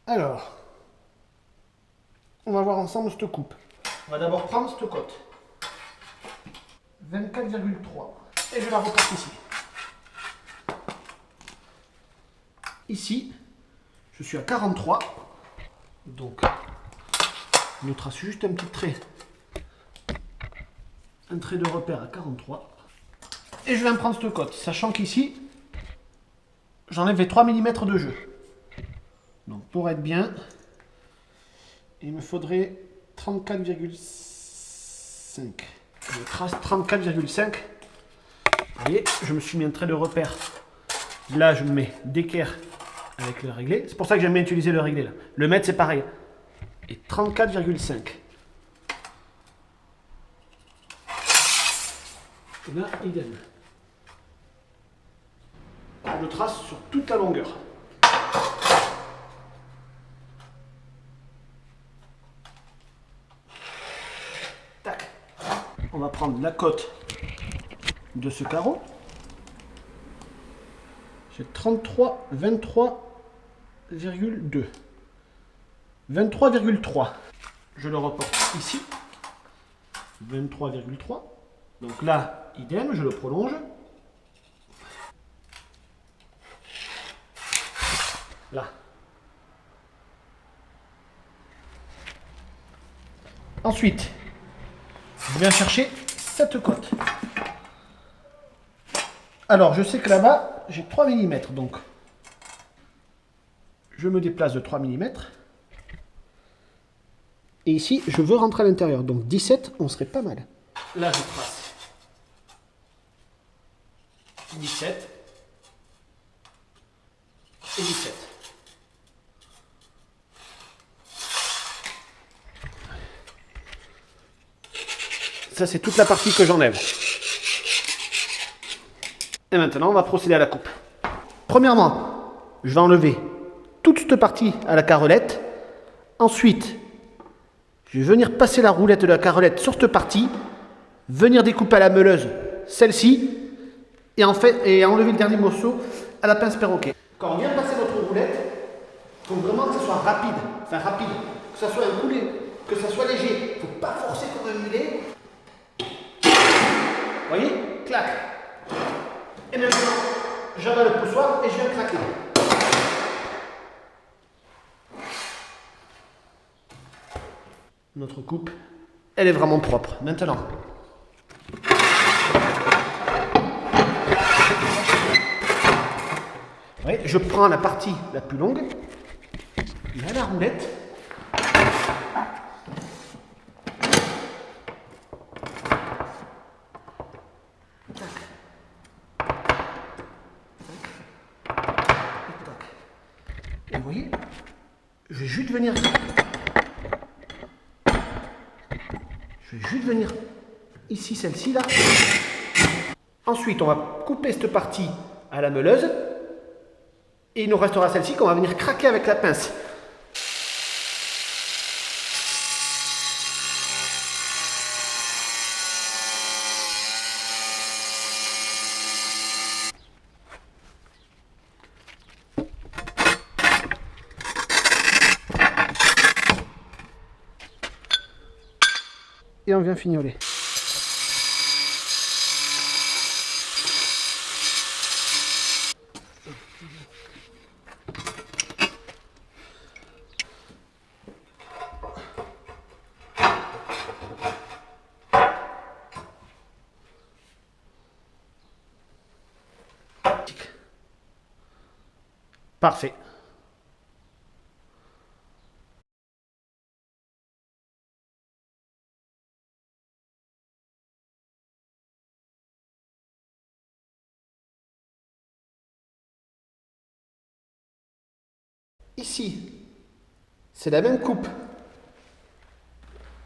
Alors, on va voir ensemble cette coupe. On va d'abord prendre cette cote. 24,3. Et je la reporte ici. Ici, je suis à 43. Donc, je trace juste un petit trait. Un trait de repère à 43. Et je vais me prendre cette cote, sachant qu'ici, j'enlève les 3 mm de jeu. Donc pour être bien, il me faudrait 34,5. Je trace 34,5. Vous voyez, je me suis mis un trait de repère. Là, je me mets d'équerre avec le réglé. C'est pour ça que j'aime bien utiliser le réglé là. Le mètre, c'est pareil. Et 34,5. Et là, idem. Je le trace sur toute la longueur. Tac. On va prendre la cote de ce carreau. J'ai 33, 23,2. 23,3. Je le reporte ici. 23,3. Donc là, idem, je le prolonge. Là. Ensuite, je viens chercher cette cote. Alors, je sais que là-bas, j'ai 3 mm, donc je me déplace de 3 mm. Et ici, je veux rentrer à l'intérieur, donc 17, on serait pas mal. Là, je trace 17 et 17. Ça, c'est toute la partie que j'enlève. Et maintenant, on va procéder à la coupe. Premièrement, je vais enlever toute cette partie à la carrelette. Ensuite, je vais venir passer la roulette de la carrelette sur cette partie, venir découper à la meuleuse celle-ci, et enlever le dernier morceau à la pince perroquet. Quand on vient passer votre roulette, il faut vraiment que ce soit rapide, que ce soit un coulis, que ce soit léger. Il ne faut pas forcer comme un mulet. Vous voyez? Clac. Et maintenant, j'avale le poussoir et je viens craquer. Notre coupe, elle est vraiment propre. Maintenant, oui, je prends la partie la plus longue, là la roulette, et vous voyez, je vais juste venir ici, celle-ci là. Ensuite, on va couper cette partie à la meuleuse. Et il nous restera celle-ci qu'on va venir craquer avec la pince. Et on vient fignoler. Parfait. Ici, c'est la même coupe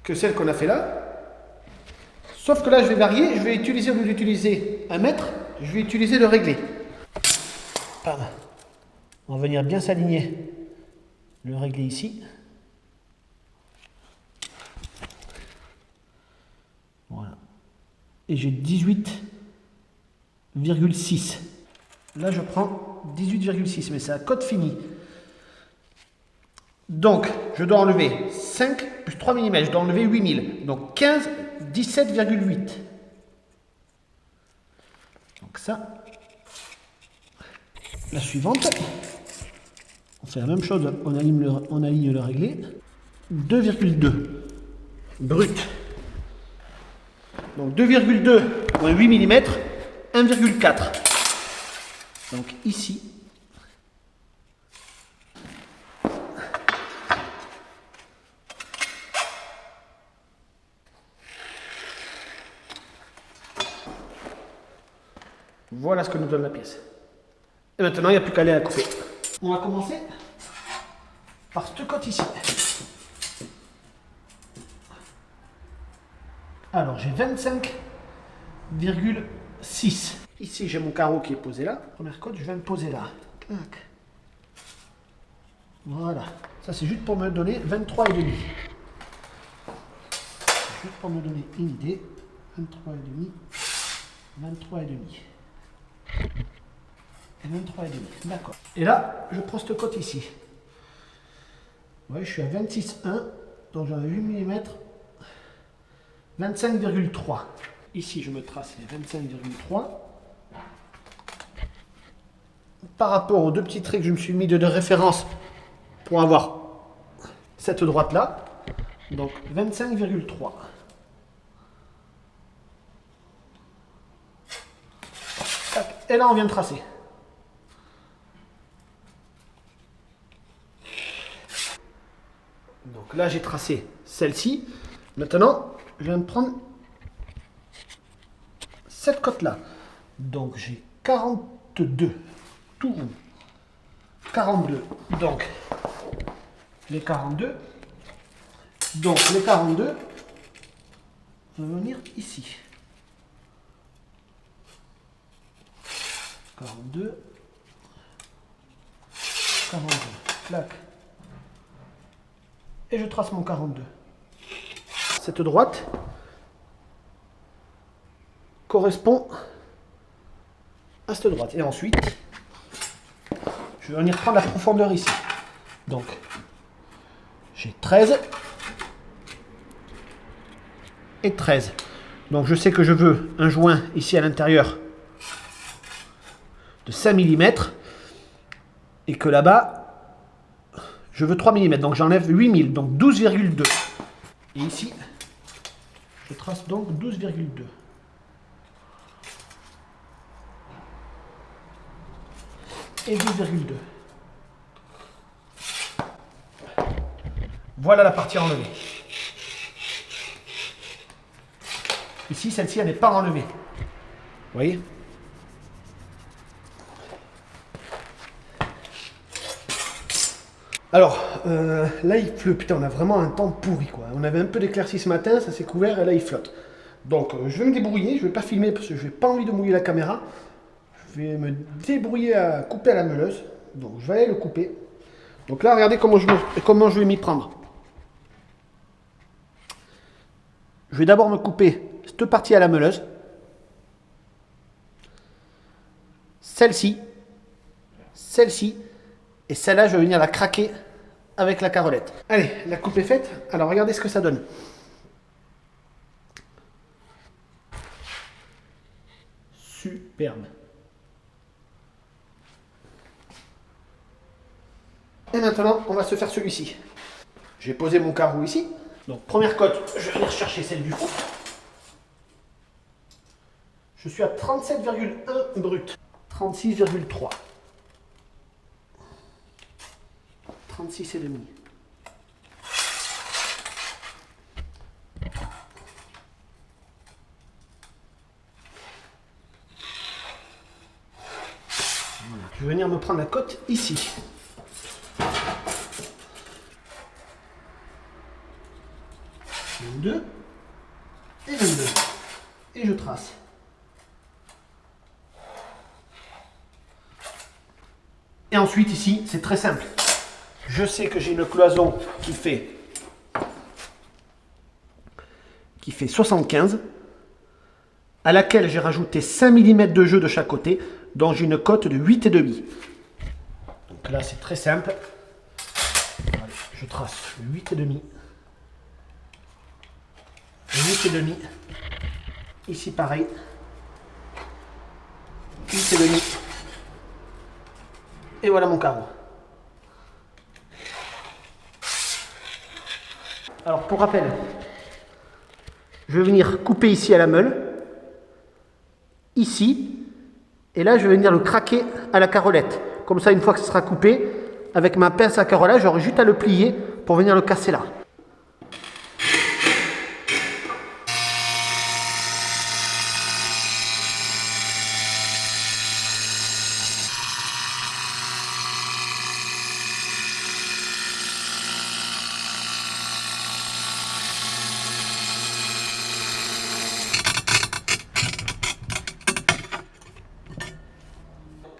que celle qu'on a fait là. Sauf que là, je vais varier. Je vais utiliser, au lieu d'utiliser 1 mètre, je vais utiliser le réglé. Pardon. On va venir bien s'aligner le réglé ici. Voilà. Et j'ai 18,6. Là, je prends 18,6, mais c'est à cote finie. Donc, je dois enlever 5 plus 3 mm, je dois enlever 8000. Donc 15, 17,8. Donc ça, la suivante, on fait la même chose, on aligne le réglé. 2,2 brut. Donc 2,2 moins 8 mm, 1,4. Donc ici, voilà ce que nous donne la pièce. Et maintenant, il n'y a plus qu'à aller la couper. On va commencer par cette côte ici. Alors, j'ai 25,6. Ici, j'ai mon carreau qui est posé là. Première côte, je viens le poser là. Tac. Voilà. Ça, c'est juste pour me donner 23,5. Juste pour me donner une idée. 23,5. 23,5. Et 23,5. D'accord. Et là, je prends cette côte ici. Ouais, je suis à 26,1. Donc, j'en ai 8 mm. 25,3. Ici, je me trace les 25,3. Par rapport aux deux petits traits que je me suis mis de référence pour avoir cette droite-là. Donc, 25,3. Et là, on vient de tracer. Donc là, j'ai tracé celle-ci. Maintenant, je viens de prendre cette côte-là. Donc, j'ai 42. Tout rond. 42. Donc, les 42. Donc, les 42 vont venir ici. 42. 42. Clac. Et je trace mon 42. Cette droite correspond à cette droite. Et ensuite, je vais venir prendre la profondeur ici. Donc, j'ai 13 et 13. Donc, je sais que je veux un joint ici à l'intérieur de 5 mm et que là-bas, je veux 3 mm. Donc, j'enlève 8000, donc 12,2. Et ici, je trace donc 12,2. Et 12,2. Voilà la partie enlevée. Ici, celle-ci, elle n'est pas enlevée. Vous voyez ? Alors, là il pleut, putain, on a vraiment un temps pourri quoi. On avait un peu d'éclaircie ce matin, ça s'est couvert et là il flotte. Donc je vais me débrouiller, je vais pas filmer parce que je n'ai pas envie de mouiller la caméra. Je vais me débrouiller à couper à la meuleuse. Donc je vais aller le couper. Donc là, regardez comment je vais m'y prendre. Je vais d'abord me couper cette partie à la meuleuse. Celle-ci. Celle-ci. Et celle-là, je vais venir la craquer avec la carrelette. Allez, la coupe est faite. Alors, regardez ce que ça donne. Superbe. Et maintenant, on va se faire celui-ci. J'ai posé mon carreau ici. Donc, première cote, je vais venir chercher celle du fond. Je suis à 37,1 brut. 36,3. 36,5. Voilà. Je vais venir me prendre la cote ici. Et 22. Et je trace. Et ensuite ici, c'est très simple. Je sais que j'ai une cloison qui fait 75, à laquelle j'ai rajouté 5 mm de jeu de chaque côté, dont j'ai une cote de 8,5. Donc là, c'est très simple. Je trace le 8,5. 8,5. Ici pareil. 8,5. Et voilà mon carreau. Alors pour rappel, je vais venir couper ici à la meule, ici, et là je vais venir le craquer à la carrelette. Comme ça, une fois que ce sera coupé, avec ma pince à carrelage, j'aurai juste à le plier pour venir le casser là.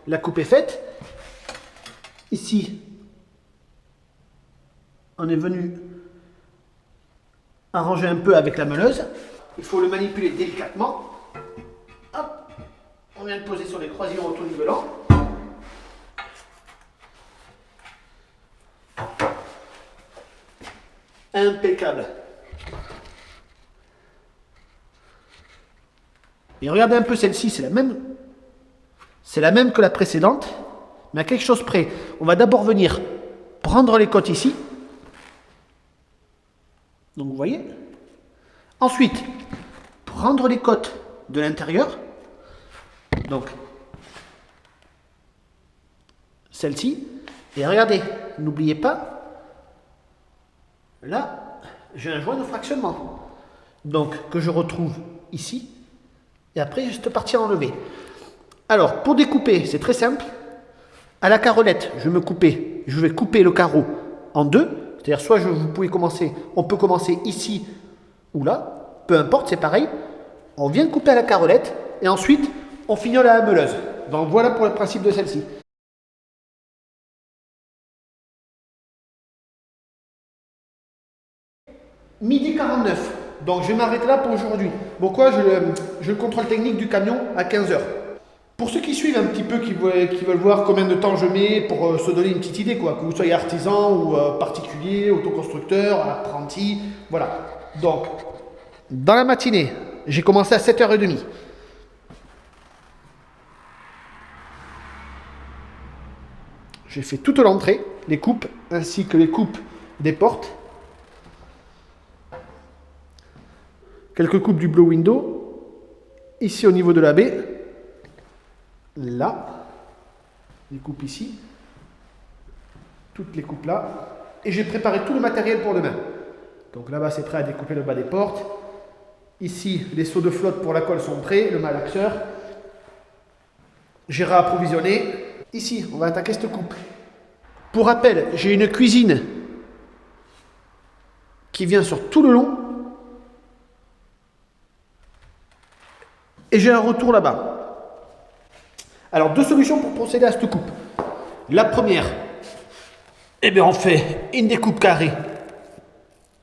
La coupe est faite. Ici, on est venu arranger un peu avec la meuleuse. Il faut le manipuler délicatement. Hop. On vient de poser sur les croisillons auto-nivelants. Impeccable. Et regardez un peu celle-ci, c'est la même. C'est la même que la précédente, mais à quelque chose près. On va d'abord venir prendre les côtes ici. Donc vous voyez. Ensuite, prendre les côtes de l'intérieur. Donc, celle-ci. Et regardez, n'oubliez pas, là, j'ai un joint de fractionnement. Donc, que je retrouve ici. Et après, juste partir enlever. Alors, pour découper, c'est très simple. À la carrelette, je vais couper le carreau en deux. C'est-à-dire, soit on peut commencer ici ou là. Peu importe, c'est pareil. On vient de couper à la carrelette et ensuite, on fignole à la meuleuse. Donc, voilà pour le principe de celle-ci. Midi 49. Donc, je vais m'arrêter là pour aujourd'hui. Pourquoi je le contrôle technique du camion à 15 h. Pour ceux qui suivent un petit peu, qui veulent voir combien de temps je mets pour se donner une petite idée, quoi, que vous soyez artisan ou particulier, autoconstructeur, apprenti, voilà. Donc, dans la matinée, j'ai commencé à 7h30. J'ai fait toute l'entrée, les coupes, ainsi que les coupes des portes. Quelques coupes du blow window. Ici au niveau de la baie. Là, les coupes ici, toutes les coupes là, et j'ai préparé tout le matériel pour demain. Donc là-bas, c'est prêt à découper le bas des portes. Ici, les seaux de flotte pour la colle sont prêts, le malaxeur. J'ai réapprovisionné. Ici, on va attaquer cette coupe. Pour rappel, j'ai une cuisine qui vient sur tout le long. Et j'ai un retour là-bas. Alors, deux solutions pour procéder à cette coupe. La première, on fait une découpe carrée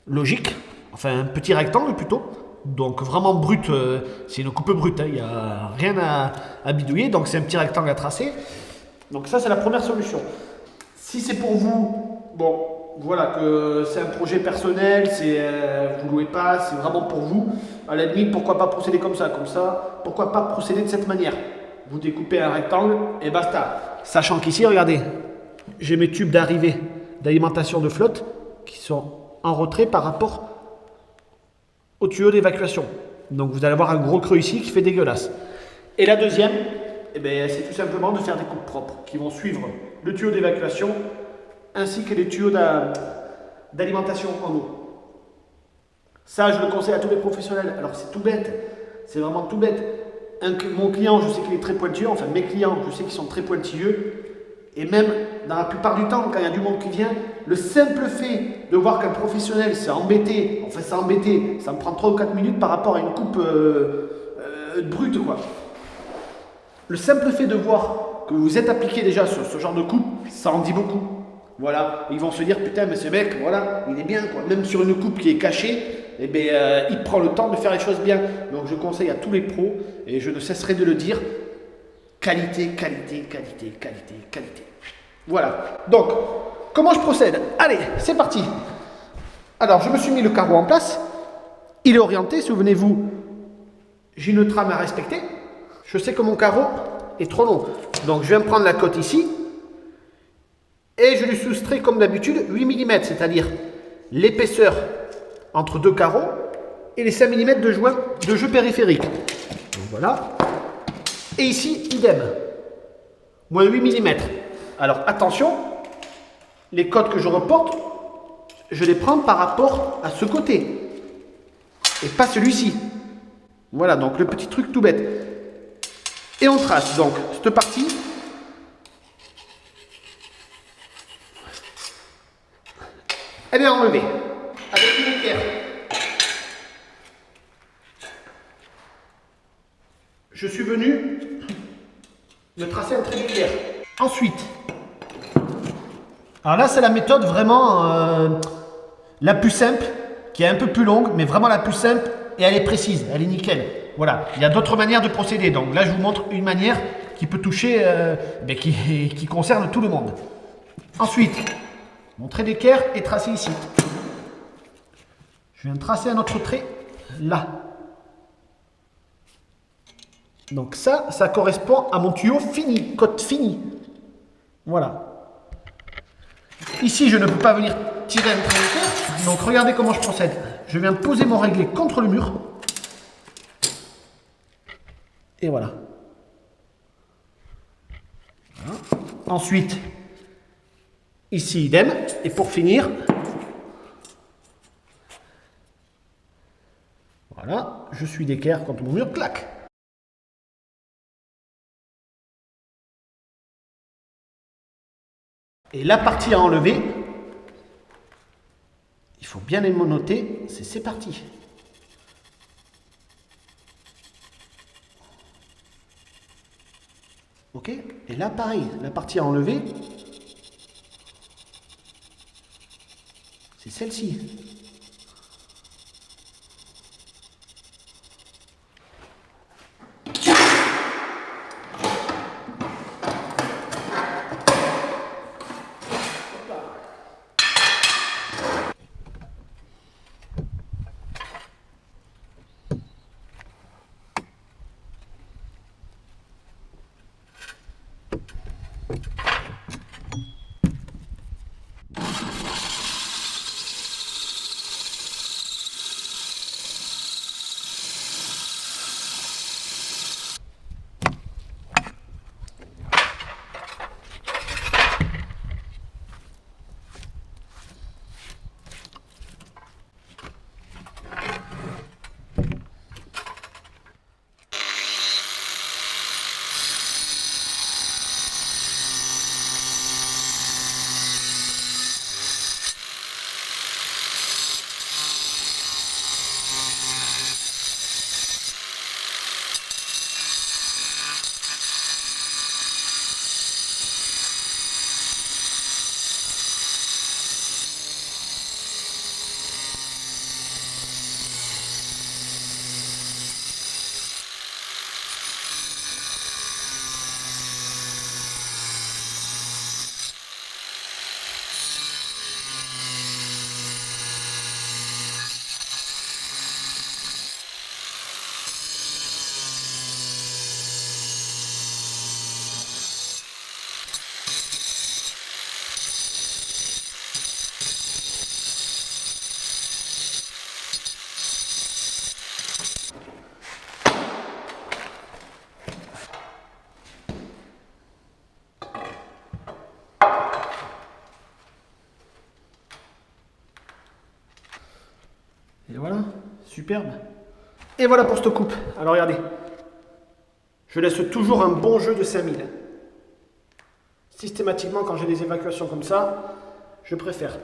logique, enfin un petit rectangle plutôt. Donc vraiment brut, c'est une coupe brute, il n'y a rien à bidouiller, donc c'est un petit rectangle à tracer. Donc ça, c'est la première solution. Si c'est pour vous, bon, voilà, que c'est un projet personnel, vous ne louez pas, c'est vraiment pour vous, à la limite, pourquoi pas procéder comme ça, pourquoi pas procéder de cette manière. Vous découpez un rectangle et basta. Sachant qu'ici, regardez, j'ai mes tubes d'arrivée d'alimentation de flotte qui sont en retrait par rapport au tuyau d'évacuation. Donc vous allez avoir un gros creux ici qui fait dégueulasse. Et la deuxième, c'est tout simplement de faire des coupes propres qui vont suivre le tuyau d'évacuation ainsi que les tuyaux d'alimentation en eau. Ça, je le conseille à tous les professionnels. Alors c'est tout bête, c'est vraiment tout bête. Mon client, je sais qu'il est très pointilleux, enfin mes clients, je sais qu'ils sont très pointilleux. Et même, dans la plupart du temps, quand il y a du monde qui vient, le simple fait de voir qu'un professionnel s'est embêté, ça me prend 3 ou 4 minutes par rapport à une coupe brute, quoi. Le simple fait de voir que vous êtes appliqué déjà sur ce genre de coupe, ça en dit beaucoup. Voilà, ils vont se dire, putain, mais ce mec, voilà, il est bien, quoi. Même sur une coupe qui est cachée, il prend le temps de faire les choses bien. Donc je conseille à tous les pros, et je ne cesserai de le dire, qualité, qualité, qualité, qualité, qualité. Voilà. Donc, comment je procède? Allez, c'est parti. Alors, je me suis mis le carreau en place. Il est orienté, souvenez-vous, j'ai une trame à respecter. Je sais que mon carreau est trop long. Donc, je viens prendre la cote ici. Et je lui soustrais, comme d'habitude, 8 mm, c'est-à-dire l'épaisseur entre deux carreaux et les 5 mm de jeu périphérique. Donc, voilà. Et ici, idem. Moins 8 mm. Alors, attention, les cotes que je reporte, je les prends par rapport à ce côté. Et pas celui-ci. Voilà, donc le petit truc tout bête. Et on trace donc cette partie. Elle est enlevée. Avec une équerre. Je suis venu me tracer un trait d'équerre. Ensuite, alors là c'est la méthode vraiment la plus simple, qui est un peu plus longue, mais vraiment la plus simple, et elle est précise, elle est nickel. Voilà, il y a d'autres manières de procéder, donc là je vous montre une manière qui peut toucher, qui concerne tout le monde. Ensuite, mon trait d'équerre est tracé ici. Je viens tracer un autre trait là. Donc ça correspond à mon tuyau fini, cote finie. Voilà. Ici, je ne peux pas venir tirer un trait d'équerre, donc regardez comment je procède. Je viens poser mon réglé contre le mur. Et voilà. Voilà. Ensuite, ici, idem. Et pour finir, voilà, je suis d'équerre contre mon mur, clac. Et la partie à enlever, il faut bien les noter, c'est parti. Ok? Et là, pareil, la partie à enlever, c'est celle-ci. Et voilà, superbe. Et voilà pour cette coupe. Alors regardez, je laisse toujours un bon jeu de 5000. Systématiquement, quand j'ai des évacuations comme ça, je préfère